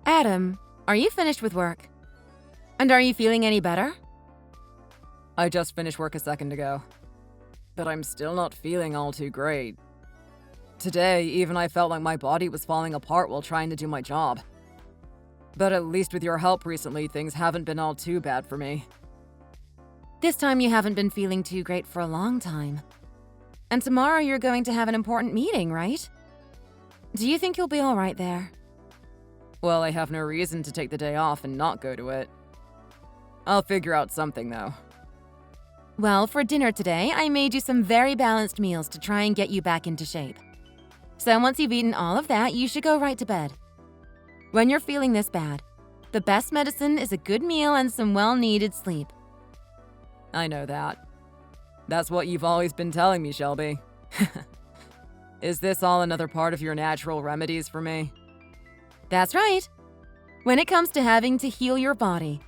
Adam, are you finished with work? And are you feeling any better? I just finished work a second ago, but I'm still not feeling all too great. Today, even I felt like my body was falling apart while trying to do my job. But at least with your help recently, things haven't been all too bad for me. This time you haven't been feeling too great for a long time. And tomorrow you're going to have an important meeting, right? Do you think you'll be all right there? Well, I have no reason to take the day off and not go to it. I'll figure out something, though. Well, for dinner today, I made you some very balanced meals to try and get you back into shape. So once you've eaten all of that, you should go right to bed. When you're feeling this bad, the best medicine is a good meal and some well-needed sleep. I know that. That's what you've always been telling me, Shelby. Is this all another part of your natural remedies for me? That's right. When it comes to having to heal your body,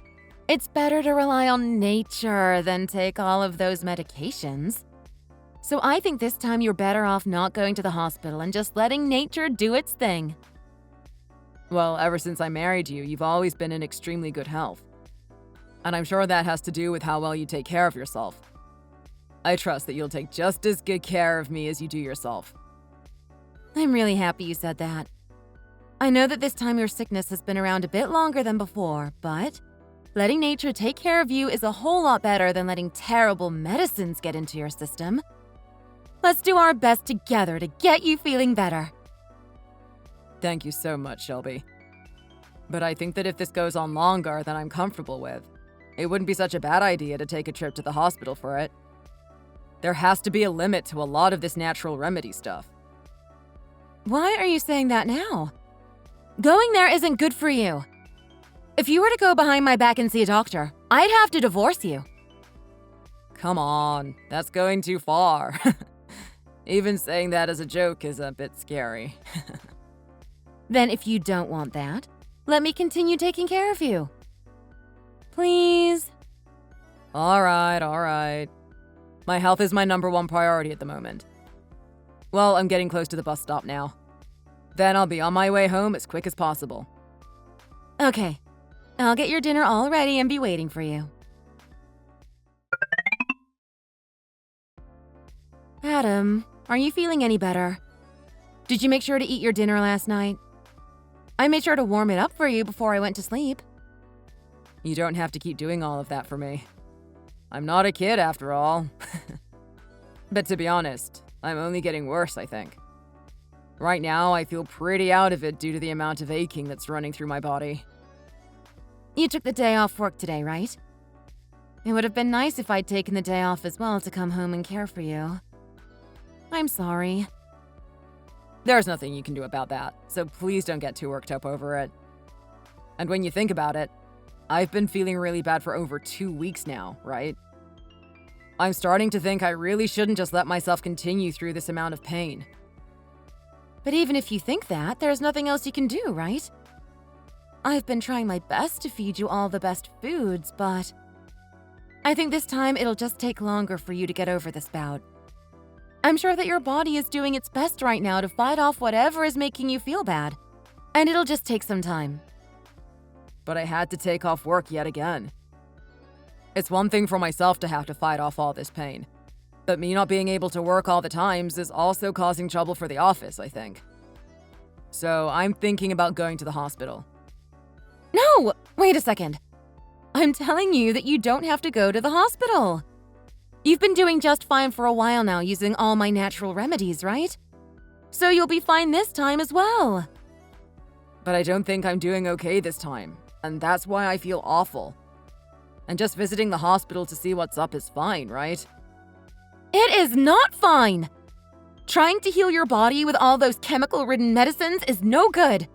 it's better to rely on nature than take all of those medications. So I think this time you're better off not going to the hospital and just letting nature do its thing. Well, ever since I married you, you've always been in extremely good health. And I'm sure that has to do with how well you take care of yourself. I trust that you'll take just as good care of me as you do yourself. I'm really happy you said that. I know that this time your sickness has been around a bit longer than before, but letting nature take care of you is a whole lot better than letting terrible medicines get into your system. Let's do our best together to get you feeling better. Thank you so much, Shelby. But I think that if this goes on longer than I'm comfortable with, it wouldn't be such a bad idea to take a trip to the hospital for it. There has to be a limit to a lot of this natural remedy stuff. Why are you saying that now? Going there isn't good for you. If you were to go behind my back and see a doctor, I'd have to divorce you. Come on, that's going too far. Even saying that as a joke is a bit scary. Then if you don't want that, let me continue taking care of you. Please? All right. My health is my #1 priority at the moment. Well, I'm getting close to the bus stop now. Then I'll be on my way home as quick as possible. Okay, I'll get your dinner all ready and be waiting for you. Adam, are you feeling any better? Did you make sure to eat your dinner last night? I made sure to warm it up for you before I went to sleep. You don't have to keep doing all of that for me. I'm not a kid after all. But to be honest, I'm only getting worse, I think. Right now, I feel pretty out of it due to the amount of aching that's running through my body. You took the day off work today, right? It would have been nice if I'd taken the day off as well to come home and care for you. I'm sorry. There's nothing you can do about that, so please don't get too worked up over it. And when you think about it, I've been feeling really bad for over 2 weeks now, right? I'm starting to think I really shouldn't just let myself continue through this amount of pain. But even if you think that, there's nothing else you can do, right? I've been trying my best to feed you all the best foods, but I think this time it'll just take longer for you to get over this bout. I'm sure that your body is doing its best right now to fight off whatever is making you feel bad, and it'll just take some time. But I had to take off work yet again. It's one thing for myself to have to fight off all this pain, but me not being able to work all the times is also causing trouble for the office, I think. So I'm thinking about going to the hospital. No! Wait a second. I'm telling you that you don't have to go to the hospital. You've been doing just fine for a while now using all my natural remedies, right? So you'll be fine this time as well. But I don't think I'm doing okay this time, and that's why I feel awful. And just visiting the hospital to see what's up is fine, right? It is not fine! Trying to heal your body with all those chemical-ridden medicines is no good.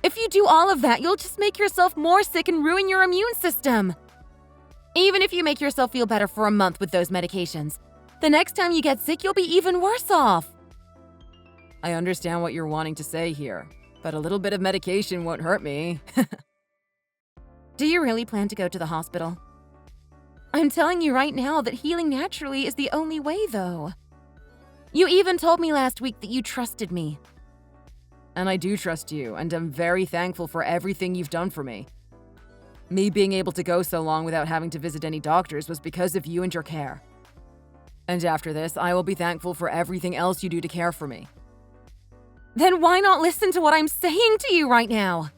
If you do all of that, you'll just make yourself more sick and ruin your immune system. Even if you make yourself feel better for a month with those medications, the next time you get sick, you'll be even worse off. I understand what you're wanting to say here, but a little bit of medication won't hurt me. Do you really plan to go to the hospital? I'm telling you right now that healing naturally is the only way, though. You even told me last week that you trusted me. And I do trust you, and am very thankful for everything you've done for me. Me being able to go so long without having to visit any doctors was because of you and your care. And after this, I will be thankful for everything else you do to care for me. Then why not listen to what I'm saying to you right now?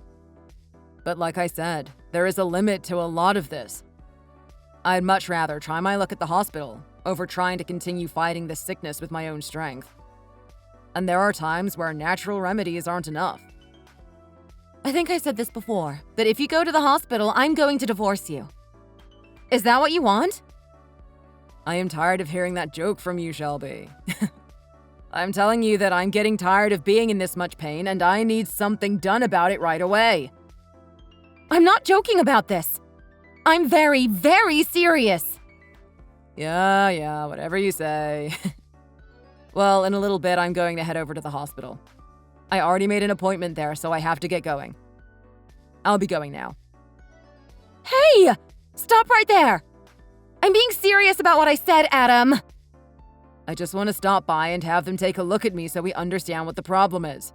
But like I said, there is a limit to a lot of this. I'd much rather try my luck at the hospital over trying to continue fighting this sickness with my own strength. And there are times where natural remedies aren't enough. I think I said this before, but if you go to the hospital, I'm going to divorce you. Is that what you want? I am tired of hearing that joke from you, Shelby. I'm telling you that I'm getting tired of being in this much pain, and I need something done about it right away. I'm not joking about this. I'm very, very serious. Yeah, whatever you say. Well, in a little bit, I'm going to head over to the hospital. I already made an appointment there, so I have to get going. I'll be going now. Hey! Stop right there! I'm being serious about what I said, Adam. I just want to stop by and have them take a look at me so we understand what the problem is.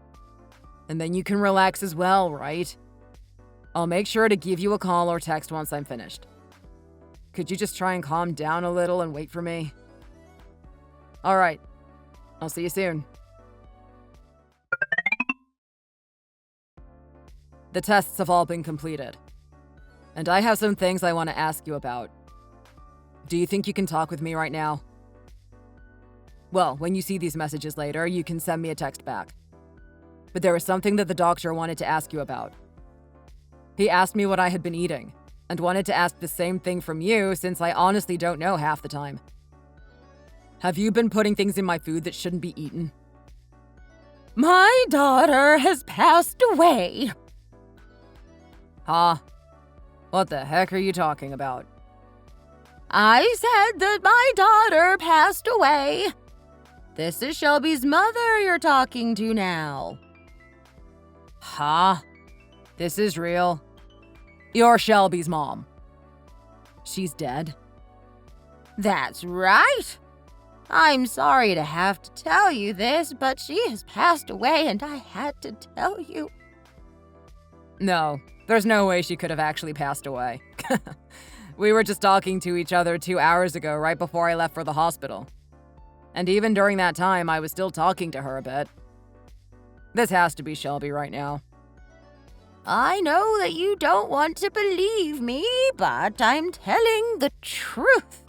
And then you can relax as well, right? I'll make sure to give you a call or text once I'm finished. Could you just try and calm down a little and wait for me? All right. I'll see you soon. The tests have all been completed. And I have some things I want to ask you about. Do you think you can talk with me right now? Well, when you see these messages later, you can send me a text back. But there was something that the doctor wanted to ask you about. He asked me what I had been eating, and wanted to ask the same thing from you since I honestly don't know half the time. Have you been putting things in my food that shouldn't be eaten? My daughter has passed away. Huh? What the heck are you talking about? I said that my daughter passed away. This is Shelby's mother you're talking to now. Huh? This is real? You're Shelby's mom. She's dead? That's right. I'm sorry to have to tell you this, but she has passed away and I had to tell you. No, there's no way she could have actually passed away. We were just talking to each other 2 hours ago, right before I left for the hospital. And even during that time, I was still talking to her a bit. This has to be Shelby right now. I know that you don't want to believe me, but I'm telling the truth.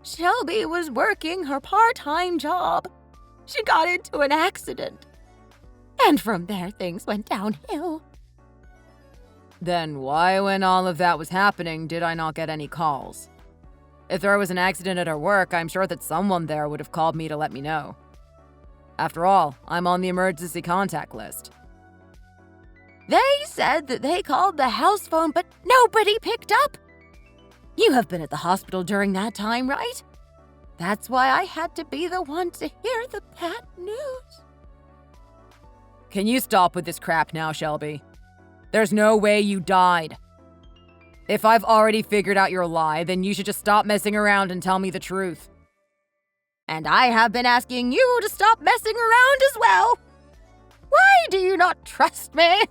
Shelby was working her part-time job. She got into an accident. And from there, things went downhill. Then why, when all of that was happening, did I not get any calls? If there was an accident at her work, I'm sure that someone there would have called me to let me know. After all, I'm on the emergency contact list. They said that they called the house phone, but nobody picked up. You have been at the hospital during that time, right? That's why I had to be the one to hear the bad news. Can you stop with this crap now, Shelby? There's no way you died. If I've already figured out your lie, then you should just stop messing around and tell me the truth. And I have been asking you to stop messing around as well. Why do you not trust me?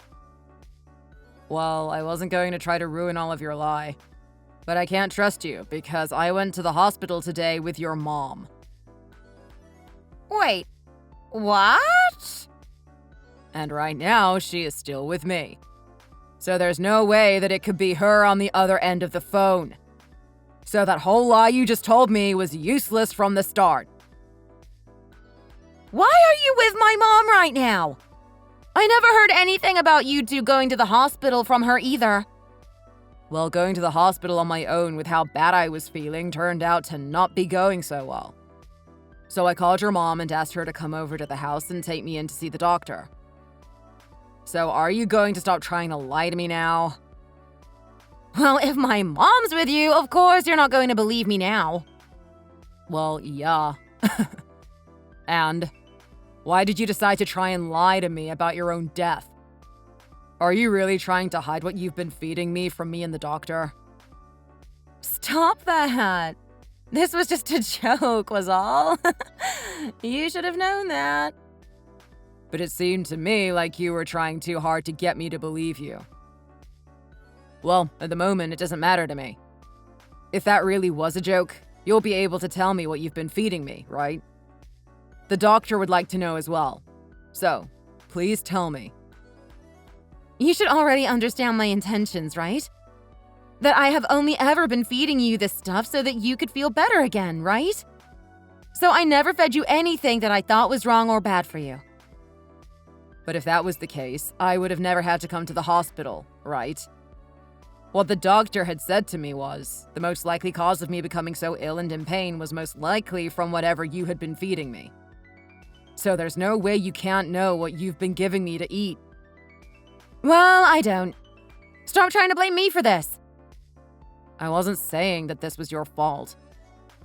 Well, I wasn't going to try to ruin all of your lie. But I can't trust you because I went to the hospital today with your mom. Wait, what? And right now, she is still with me. So there's no way that it could be her on the other end of the phone. So that whole lie you just told me was useless from the start. Why are you with my mom right now? I never heard anything about you two going to the hospital from her either. Well, going to the hospital on my own with how bad I was feeling turned out to not be going so well. So I called your mom and asked her to come over to the house and take me in to see the doctor. So are you going to stop trying to lie to me now? Well, if my mom's with you, of course you're not going to believe me now. Well, yeah. And why did you decide to try and lie to me about your own death? Are you really trying to hide what you've been feeding me from me and the doctor? Stop that. This was just a joke, was all. You should have known that. But it seemed to me like you were trying too hard to get me to believe you. Well, at the moment, it doesn't matter to me. If that really was a joke, you'll be able to tell me what you've been feeding me, right? The doctor would like to know as well. So, please tell me. You should already understand my intentions, right? That I have only ever been feeding you this stuff so that you could feel better again, right? So I never fed you anything that I thought was wrong or bad for you. But if that was the case, I would have never had to come to the hospital, right? What the doctor had said to me was, the most likely cause of me becoming so ill and in pain was most likely from whatever you had been feeding me. So there's no way you can't know what you've been giving me to eat. Well, I don't. Stop trying to blame me for this. I wasn't saying that this was your fault.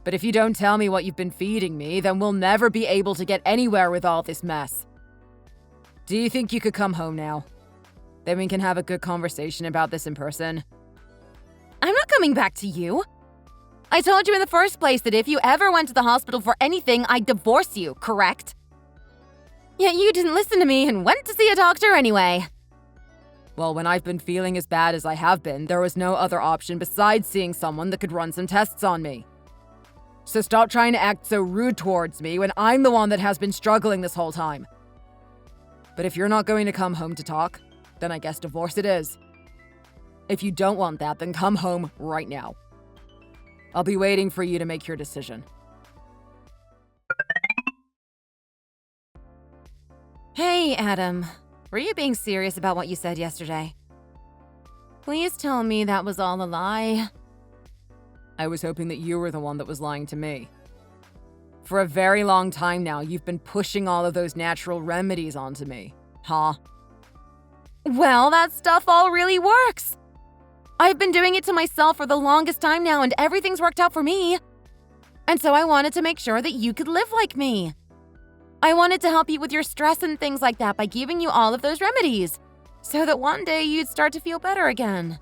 But if you don't tell me what you've been feeding me, then we'll never be able to get anywhere with all this mess. Do you think you could come home now? Then we can have a good conversation about this in person. I'm not coming back to you. I told you in the first place that if you ever went to the hospital for anything, I'd divorce you, correct? Yet you didn't listen to me and went to see a doctor anyway. Well, when I've been feeling as bad as I have been, there was no other option besides seeing someone that could run some tests on me. So stop trying to act so rude towards me when I'm the one that has been struggling this whole time. But if you're not going to come home to talk, then I guess divorce it is. If you don't want that, then come home right now. I'll be waiting for you to make your decision. Hey, Adam. Were you being serious about what you said yesterday? Please tell me that was all a lie. I was hoping that you were the one that was lying to me. For a very long time now, you've been pushing all of those natural remedies onto me, huh? Well, that stuff all really works. I've been doing it to myself for the longest time now, and everything's worked out for me. And so I wanted to make sure that you could live like me. I wanted to help you with your stress and things like that by giving you all of those remedies, so that one day you'd start to feel better again.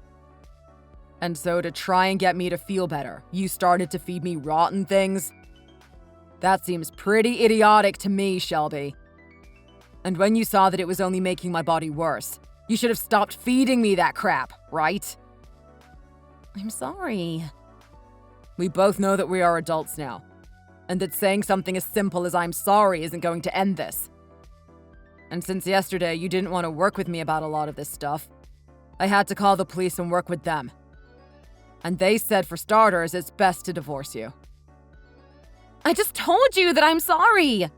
And so to try and get me to feel better, you started to feed me rotten things? That seems pretty idiotic to me, Shelby. And when you saw that it was only making my body worse, you should have stopped feeding me that crap, right? I'm sorry. We both know that we are adults now, and that saying something as simple as I'm sorry isn't going to end this. And since yesterday you didn't want to work with me about a lot of this stuff, I had to call the police and work with them. And they said, for starters, it's best to divorce you. I just told you that I'm sorry.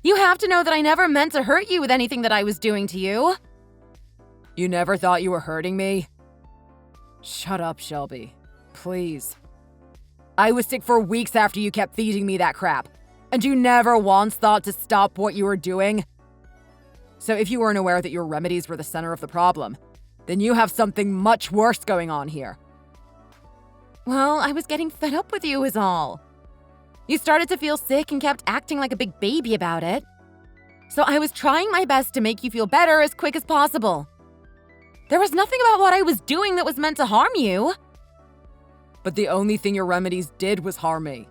You have to know that I never meant to hurt you with anything that I was doing to you. You never thought you were hurting me? Shut up, Shelby. Please. I was sick for weeks after you kept feeding me that crap, and you never once thought to stop what you were doing. So if you weren't aware that your remedies were the center of the problem, then you have something much worse going on here. Well, I was getting fed up with you is all. You started to feel sick and kept acting like a big baby about it. So I was trying my best to make you feel better as quick as possible. There was nothing about what I was doing that was meant to harm you. But the only thing your remedies did was harm me.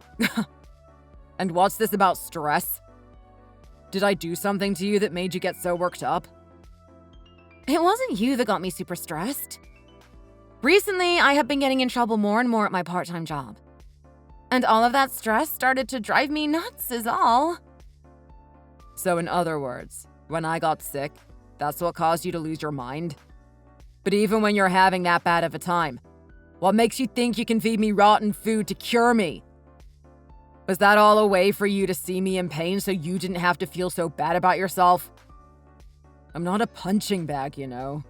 And what's this about stress? Did I do something to you that made you get so worked up? It wasn't you that got me super stressed. Recently, I have been getting in trouble more and more at my part-time job. And all of that stress started to drive me nuts is all. So in other words, when I got sick, that's what caused you to lose your mind? But even when you're having that bad of a time, what makes you think you can feed me rotten food to cure me? Was that all a way for you to see me in pain so you didn't have to feel so bad about yourself? I'm not a punching bag, you know.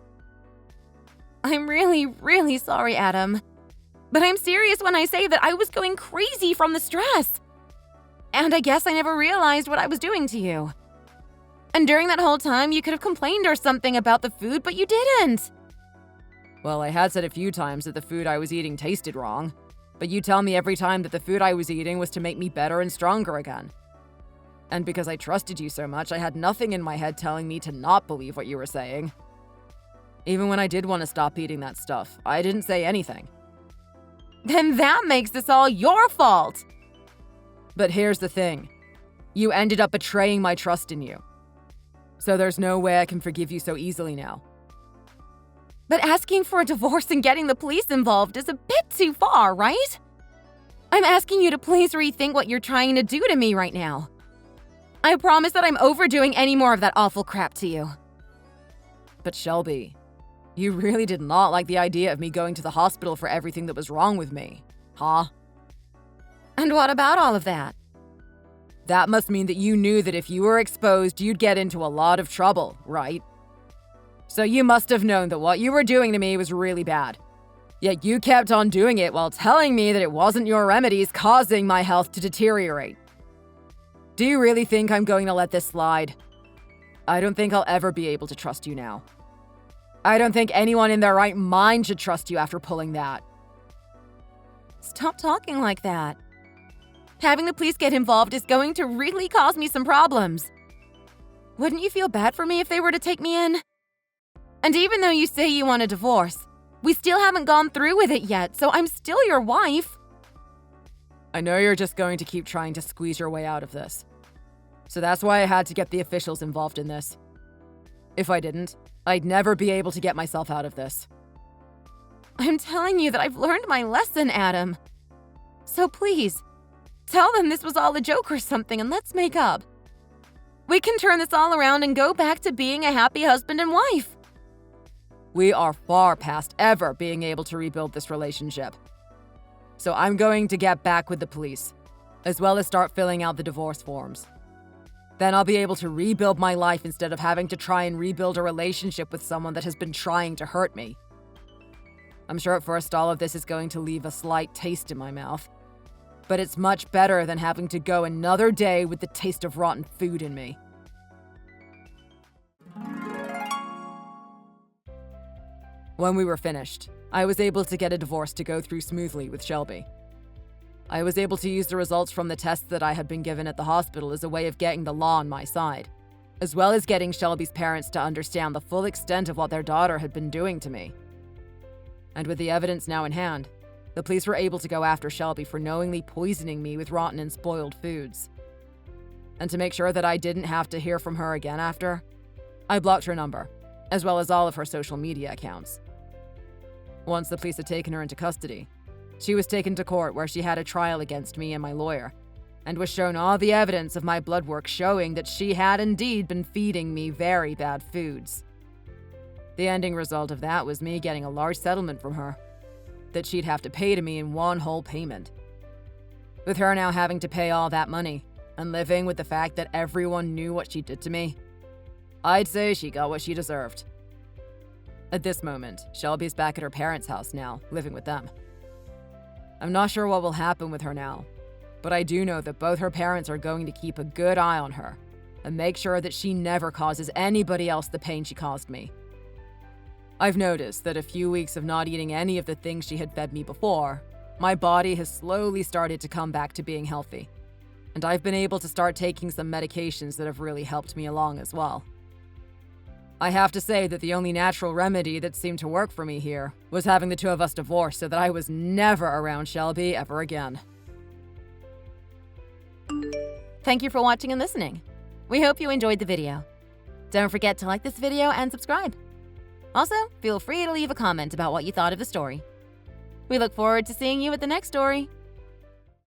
I'm really, really sorry, Adam. But I'm serious when I say that I was going crazy from the stress. And I guess I never realized what I was doing to you. And during that whole time, you could have complained or something about the food, but you didn't. Well, I had said a few times that the food I was eating tasted wrong, but you tell me every time that the food I was eating was to make me better and stronger again. And because I trusted you so much, I had nothing in my head telling me to not believe what you were saying. Even when I did want to stop eating that stuff, I didn't say anything. Then that makes this all your fault. But here's the thing. You ended up betraying my trust in you. So there's no way I can forgive you so easily now. But asking for a divorce and getting the police involved is a bit too far, right? I'm asking you to please rethink what you're trying to do to me right now. I promise that I'm overdoing any more of that awful crap to you. But Shelby, you really did not like the idea of me going to the hospital for everything that was wrong with me, huh? And what about all of that? That must mean that you knew that if you were exposed, you'd get into a lot of trouble, right? So you must have known that what you were doing to me was really bad. Yet you kept on doing it while telling me that it wasn't your remedies causing my health to deteriorate. Do you really think I'm going to let this slide? I don't think I'll ever be able to trust you now. I don't think anyone in their right mind should trust you after pulling that. Stop talking like that. Having the police get involved is going to really cause me some problems. Wouldn't you feel bad for me if they were to take me in? And even though you say you want a divorce, we still haven't gone through with it yet, so I'm still your wife. I know you're just going to keep trying to squeeze your way out of this. So that's why I had to get the officials involved in this. If I didn't, I'd never be able to get myself out of this. I'm telling you that I've learned my lesson, Adam. So please, tell them this was all a joke or something and let's make up. We can turn this all around and go back to being a happy husband and wife. We are far past ever being able to rebuild this relationship. So I'm going to get back with the police, as well as start filling out the divorce forms. Then I'll be able to rebuild my life instead of having to try and rebuild a relationship with someone that has been trying to hurt me. I'm sure at first all of this is going to leave a slight taste in my mouth, but it's much better than having to go another day with the taste of rotten food in me. When we were finished, I was able to get a divorce to go through smoothly with Shelby. I was able to use the results from the tests that I had been given at the hospital as a way of getting the law on my side, as well as getting Shelby's parents to understand the full extent of what their daughter had been doing to me. And with the evidence now in hand, the police were able to go after Shelby for knowingly poisoning me with rotten and spoiled foods. And to make sure that I didn't have to hear from her again after, I blocked her number, as well as all of her social media accounts. Once the police had taken her into custody, she was taken to court where she had a trial against me and my lawyer, and was shown all the evidence of my blood work showing that she had indeed been feeding me very bad foods. The ending result of that was me getting a large settlement from her, that she'd have to pay to me in one whole payment. With her now having to pay all that money, and living with the fact that everyone knew what she did to me, I'd say she got what she deserved. At this moment, Shelby's back at her parents' house now, living with them. I'm not sure what will happen with her now, but I do know that both her parents are going to keep a good eye on her and make sure that she never causes anybody else the pain she caused me. I've noticed that a few weeks of not eating any of the things she had fed me before, my body has slowly started to come back to being healthy, and I've been able to start taking some medications that have really helped me along as well. I have to say that the only natural remedy that seemed to work for me here was having the two of us divorced so that I was never around Shelby ever again. Thank you for watching and listening. We hope you enjoyed the video. Don't forget to like this video and subscribe. Also, feel free to leave a comment about what you thought of the story. We look forward to seeing you at the next story.